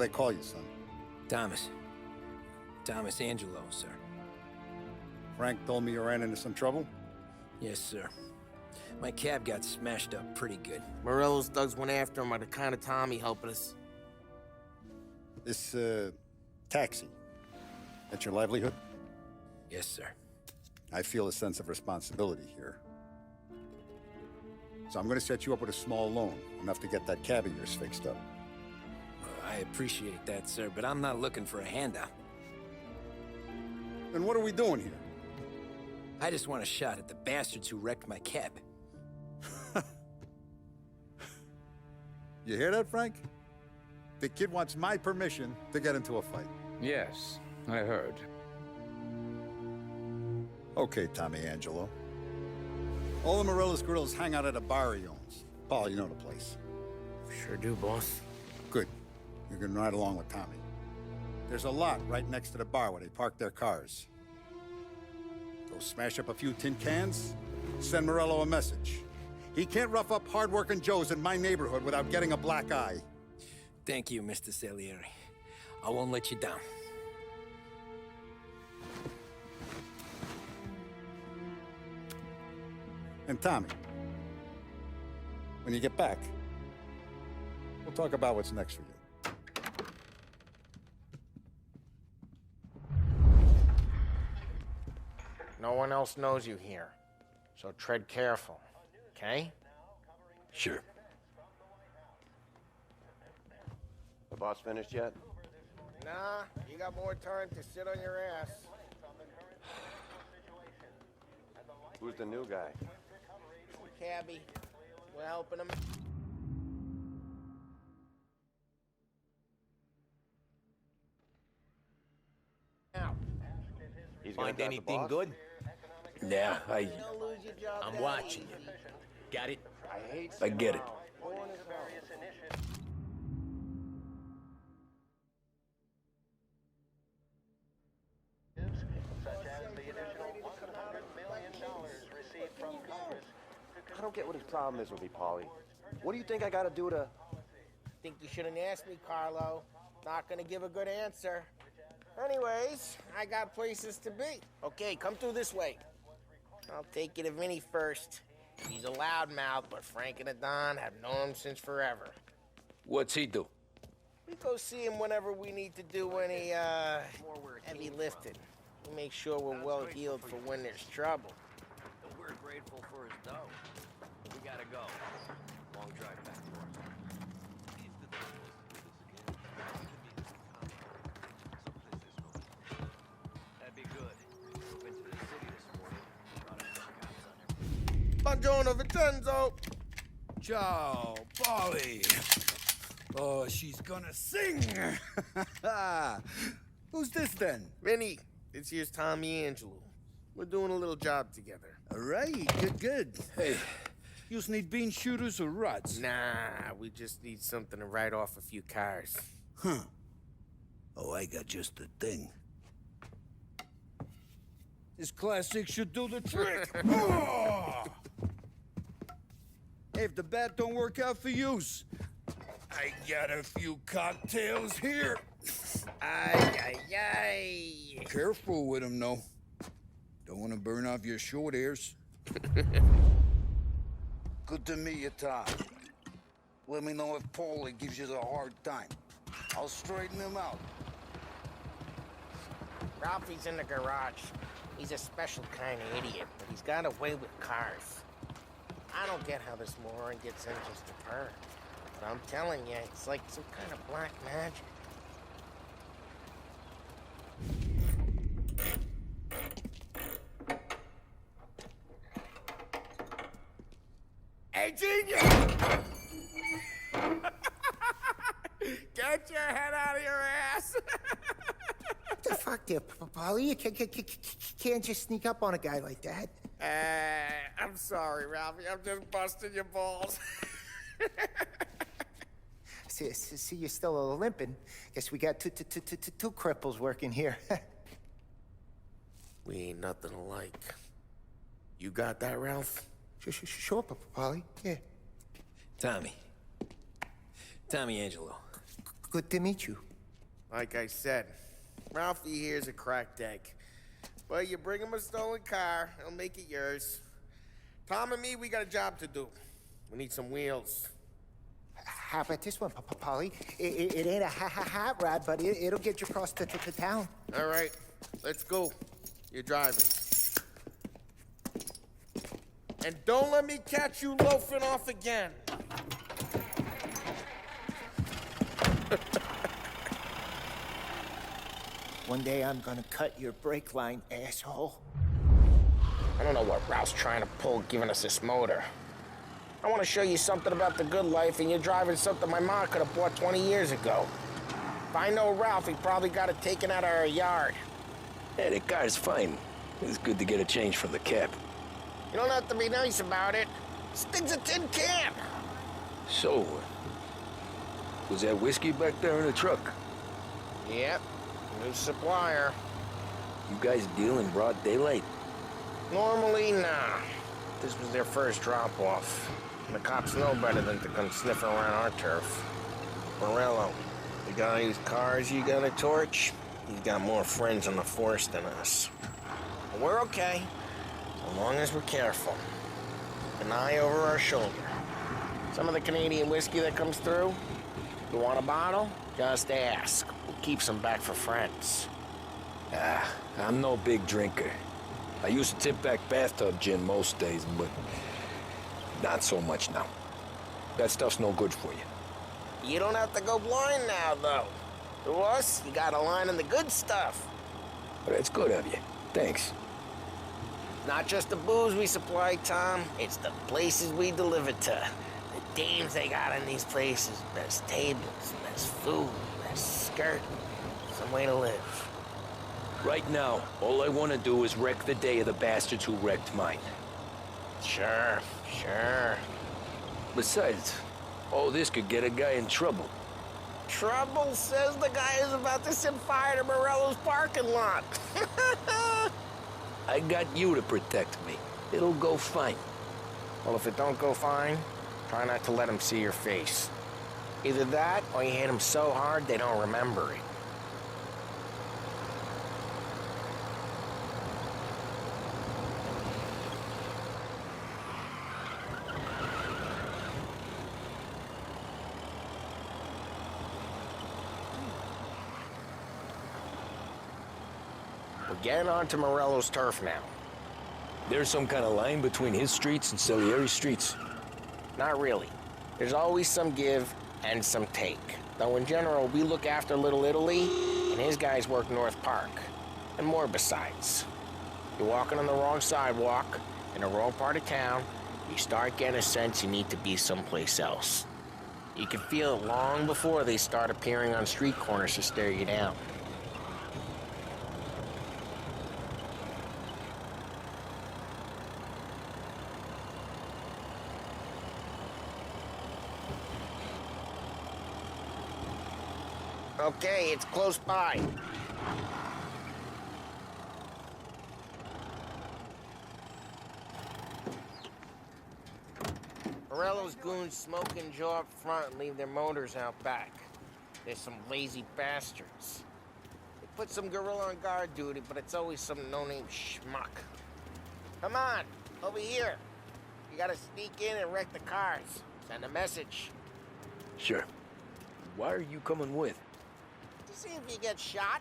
they call you, son? Thomas. Thomas Angelo, sir. Frank told me you ran into some trouble? Yes, sir. My cab got smashed up pretty good. Morello's thugs went after him by the kind of Tommy helping us. This, taxi, that's your livelihood? Yes, sir. I feel a sense of responsibility here. So I'm gonna set you up with a small loan, enough to get that cab of yours fixed up. I appreciate that, sir, but I'm not looking for a handout. Then what are we doing here? I just want a shot at the bastards who wrecked my cab. You hear that, Frank? The kid wants my permission to get into a fight. Yes, I heard. Okay, Tommy Angelo. All the Morello's girls hang out at a bar he owns. Paul, you know the place. Sure do, boss. Good. You can ride along with Tommy. There's a lot right next to the bar where they park their cars. Go smash up a few tin cans, send Morello a message. He can't rough up hard-working Joes in my neighborhood without getting a black eye. Thank you, Mr. Salieri. I won't let you down. And Tommy, when you get back, we'll talk about what's next for you. No one else knows you here, so tread careful, okay? Sure. The boss finished yet? Nah, you got more time to sit on your ass. Who's the new guy? Cabby, we're helping him. Now, He's gonna Find grab the anything boss? good? Yeah, don't lose your job. I'm that watching easy. you. Got it? I hate I get it. I don't get what his problem is with me, Paulie. What do you think I gotta do to... Think you shouldn't ask me, Carlo. Not gonna give a good answer. Anyways, I got places to be. Okay, come through this way. I'll take you to Vinny first. He's a loudmouth, but Frank and the Don have known him since forever. What's he do? We go see him whenever we need to do any, heavy lifting. We make sure we're well healed for when there's trouble. We're grateful for his dough. We gotta go. Long drive back to That'd be good. Went to the city this morning. Brought a few cops on Buongiorno, Vincenzo! Ciao, Polly. Oh, she's gonna sing. Who's this then? Vinny, this here's Tommy Angelo. We're doing a little job together. All right, good. Hey, you need bean shooters or rods? Nah, we just need something to write off a few cars. Huh. Oh, I got just the thing. This classic should do the trick. Oh! Hey, if the bat don't work out for yous, I got a few cocktails here. Ay, ay, ay. Careful with them, though. Don't want to burn off your short hairs. Good to meet you, Todd. Let me know if Paulie gives you a hard time. I'll straighten him out. Ralphie's in the garage. He's a special kind of idiot, but he's got a way with cars. I don't get how this moron gets in just to purr. But I'm telling you, it's like some kind of black magic. Hey, genius! Get your head out of your ass! What the fuck there, Polly? You can't just sneak up on a guy like that. I'm sorry, Ralphie. I'm just busting your balls. See, you're still limping. Guess we got two cripples working here. We ain't nothing alike. You got that, Ralph? Sure, Polly. Yeah. Tommy. Tommy Angelo. Good to meet you. Like I said, Ralphie here's a cracked egg. But you bring him a stolen car, he'll make it yours. Tom and me, we got a job to do. We need some wheels. How about this one, Polly? It ain't a hot rod, but it'll get you across to town. All right, let's go. You're driving. And don't let me catch you loafing off again. One day I'm gonna cut your brake line, asshole. I don't know what Ralph's trying to pull giving us this motor. I want to show you something about the good life, and you're driving something my mom could have bought 20 years ago. If I know Ralph, he probably got it taken out of our yard. Yeah, the car's fine. It's good to get a change from the cab. You don't have to be nice about it. Stig's a tin can. So, was that whiskey back there in the truck? Yep, new supplier. You guys deal in broad daylight? Normally, nah. This was their first drop-off. The cops know better than to come sniffing around our turf. Morello, the guy whose cars you got a torch, he's got more friends on the force than us. But we're okay, as long as we're careful. An eye over our shoulder. Some of the Canadian whiskey that comes through, you want a bottle? Just ask. We'll keep some back for friends. I'm no big drinker. I used to tip back bathtub gin most days, but not so much now. That stuff's no good for you. You don't have to go blind now, though. To us, you got a line in the good stuff. But it's good of you. Thanks. Not just the booze we supply, Tom. It's the places we deliver to. The dames they got in these places. Best tables, best food, best skirt. Some way to live. Right now, all I want to do is wreck the day of the bastards who wrecked mine. Sure. Besides, all this could get a guy in trouble. Trouble says the guy is about to set fire to Morello's parking lot. I got you to protect me. It'll go fine. Well, if it don't go fine, try not to let him see your face. Either that, or you hit him so hard they don't remember it. We're getting onto Morello's turf now. There's some kind of line between his streets and Salieri's streets. Not really. There's always some give and some take. Though in general, we look after Little Italy, and his guys work North Park. And more besides. You're walking on the wrong sidewalk, in the wrong part of town, you start getting a sense you need to be someplace else. You can feel it long before they start appearing on street corners to stare you down. Okay, it's close by. Morello's goons smoke and jaw up front and leave their motors out back. They're some lazy bastards. They put some gorilla on guard duty, but it's always some no-name schmuck. Come on, over here. You gotta sneak in and wreck the cars. Send a message. Sure. Why are you coming with? To see if you get shot.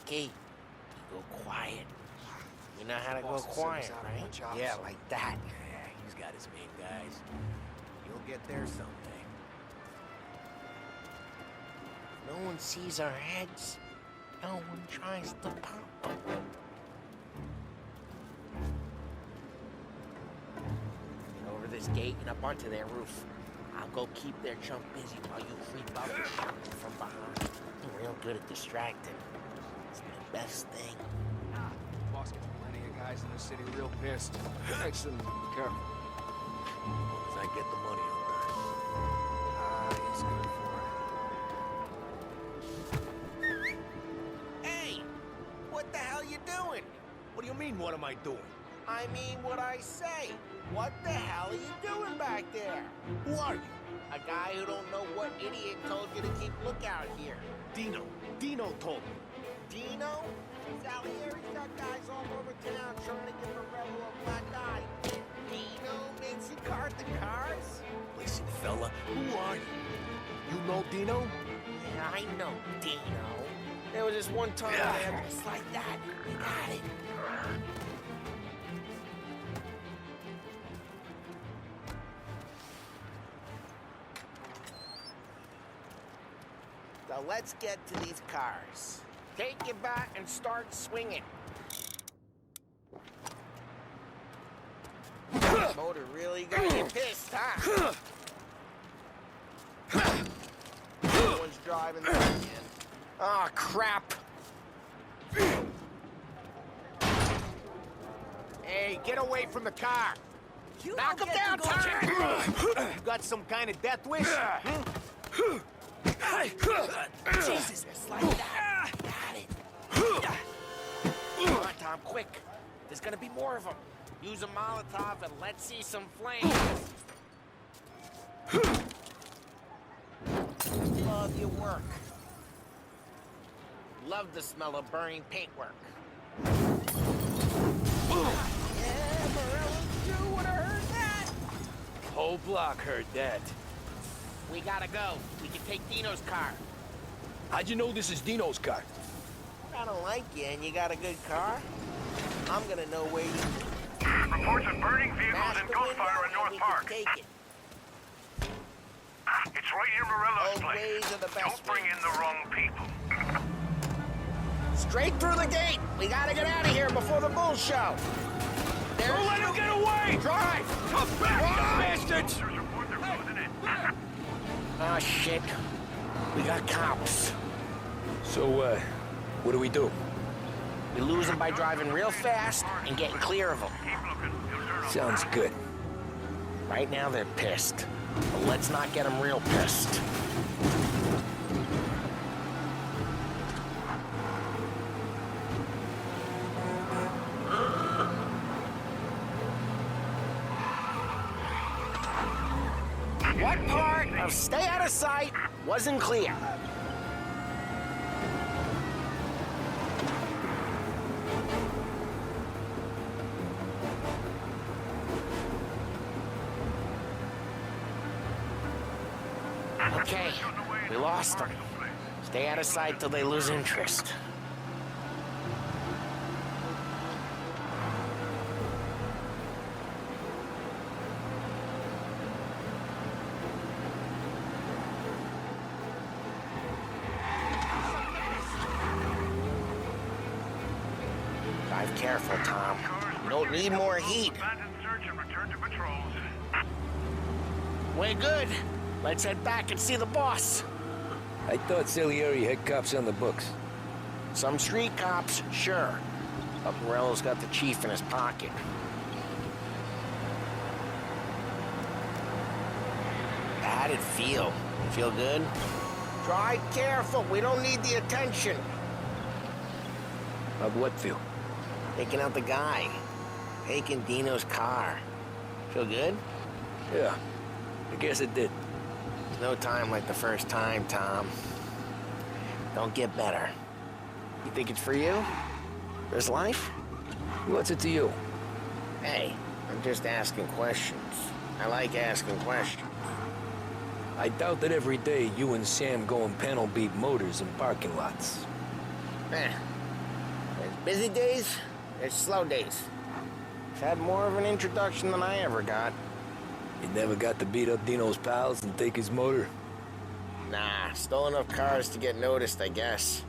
Okay, you go quiet. You know how to go quiet, right? Yeah, like that. Yeah, he's got his main guys. You'll get there someday. No one sees our heads. No one tries to pop them. Get over this gate and up onto their roof. I'll go keep their chump busy while you creep up and shoot them from behind. I'm real good at distracting. It's the best thing. Boss gets plenty of guys in the city real pissed. Makes them careful. As I get the money on that. He's good for it. Hey! What the hell you doing? What do you mean, what am I doing? I mean what I say. What the hell are you doing back there? Who are you? A guy who don't know what idiot told you to keep lookout here. Dino. Dino told me. Dino? Salieri's got guys all over town trying to give Morello a black eye. Dino makes you cart the cars? Listen, fella, who are you? You know Dino? Yeah, I know Dino. There was this one time there, just like that. You got it. So let's get to these cars. Take your bat and start swinging. Motor really got you pissed, huh? No one's driving that again. Oh, crap. Hey, get away from the car. Knock him down, Tom! You got some kind of death wish? Jesus, it's like that. Got it. Come on, Tom, quick. There's gonna be more of them. Use a Molotov and let's see some flames. Love your work. Love the smell of burning paintwork. Yeah, Morello too would have heard that. Whole block heard that. We gotta go. We can take Dino's car. How'd you know this is Dino's car? I don't like you and you got a good car. I'm gonna know where you... Reports of burning vehicles and gunfire in North Park. Take it. It's right near Morello's Old place. ways are the best Don't bring in the wrong people. Straight through the gate. We gotta get out of here before the bull show. Don't let him get away! Drive! Come back, you bastards! There's a report they're closing in. Oh, shit. We got cops. So, what do we do? We lose them by driving real fast and getting clear of them. Keep looking. You'll turn up. Sounds good. Right now, they're pissed. But let's not get them real pissed. What part of stay out of sight wasn't clear? Okay, we lost them. Stay out of sight till they lose interest. Drive careful, Tom. You don't need more heat. Abandon search and return to patrols. We're good. Let's head back and see the boss. I thought Salieri had cops on the books. Some street cops, sure. But Morello's got the chief in his pocket. How'd it feel? Feel good? Drive careful. We don't need the attention. How'd what feel? Taking out the guy. Taking Dino's car. Feel good? Yeah, I guess it did. There's no time like the first time, Tom. Don't get better. You think it's for you? This life? What's it to you? Hey, I'm just asking questions. I like asking questions. I doubt that every day you and Sam go and panel beat motors in parking lots. There's busy days, there's slow days. I've had more of an introduction than I ever got. You never got to beat up Dino's pals and take his motor? Nah, stole enough cars to get noticed, I guess.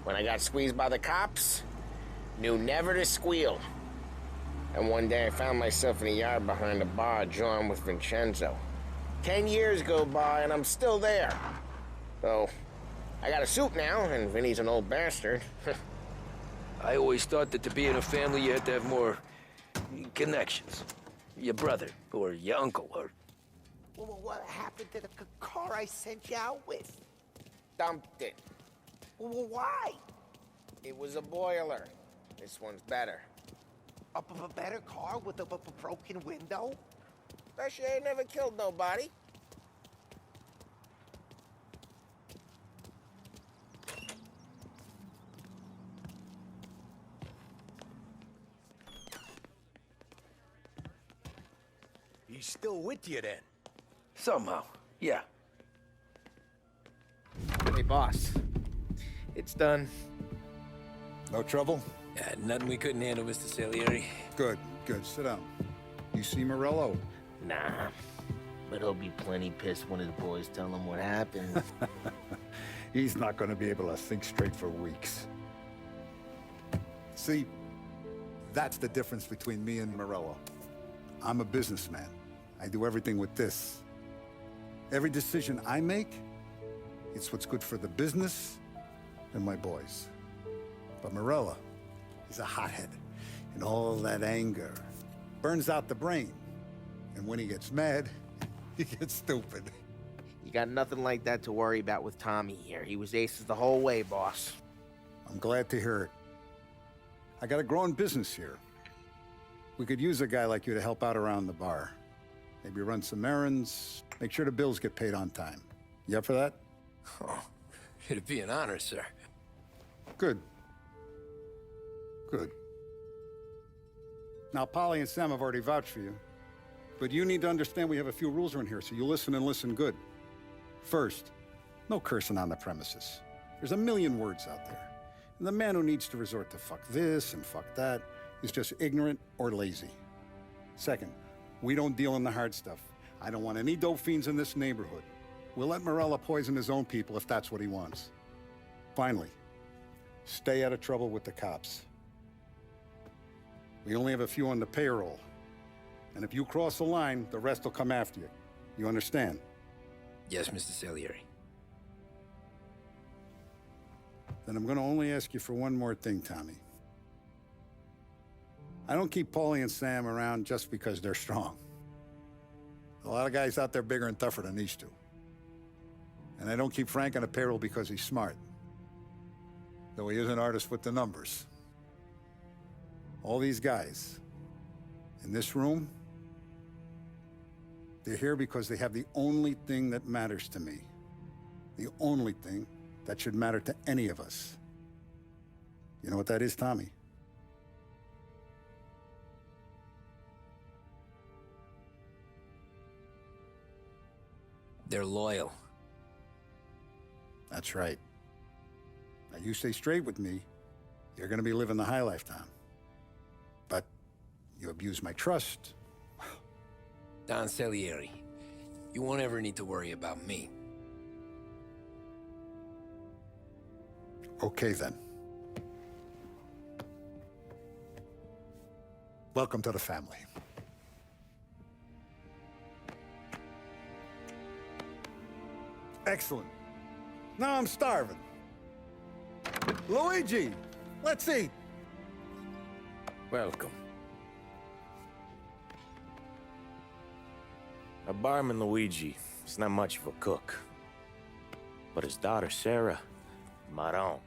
When I got squeezed by the cops, knew never to squeal. And one day I found myself in a yard behind a bar drawn with Vincenzo. 10 years go by and I'm still there. So, I got a suit now, and Vinny's an old bastard. I always thought that to be in a family you had to have more connections. Your brother, or your uncle, or... Well, what happened to the car I sent you out with? Dumped it. Well, why? It was a boiler. This one's better. A better car with a broken window? Especially I never killed nobody. He's still with you then? Somehow, yeah. Hey, boss. It's done. No trouble? Nothing we couldn't handle, Mr. Salieri. Good, good. Sit down. You see Morello? Nah. But he'll be plenty pissed when his boys tell him what happened. He's not going to be able to think straight for weeks. See, that's the difference between me and Morello. I'm a businessman. I do everything with this. Every decision I make, it's what's good for the business and my boys. But Morello, he's a hothead. And all that anger burns out the brain. And when he gets mad, he gets stupid. You got nothing like that to worry about with Tommy here. He was aces the whole way, boss. I'm glad to hear it. I got a growing business here. We could use a guy like you to help out around the bar. Maybe run some errands, make sure the bills get paid on time. You up for that? Oh, it'd be an honor, sir. Good. Good. Now, Polly and Sam have already vouched for you. But you need to understand we have a few rules around here, so you listen and listen good. First, no cursing on the premises. There's a million words out there. And the man who needs to resort to fuck this and fuck that is just ignorant or lazy. Second, we don't deal in the hard stuff. I don't want any dope fiends in this neighborhood. We'll let Morella poison his own people if that's what he wants. Finally, stay out of trouble with the cops. We only have a few on the payroll. And if you cross the line, the rest will come after you. You understand? Yes, Mr. Salieri. Then I'm gonna only ask you for one more thing, Tommy. I don't keep Paulie and Sam around just because they're strong. A lot of guys out there bigger and tougher than these two. And I don't keep Frank on the payroll because he's smart. Though he is an artist with the numbers. All these guys in this room, they're here because they have the only thing that matters to me. The only thing that should matter to any of us. You know what that is, Tommy? They're loyal. That's right. Now, you stay straight with me, you're gonna be living the high life, Tom. But you abuse my trust. Don Salieri, you won't ever need to worry about me. Okay, then. Welcome to the family. Excellent. Now I'm starving. Luigi, let's eat. Welcome. Our barman Luigi is not much of a cook. But his daughter Sarah, Maron,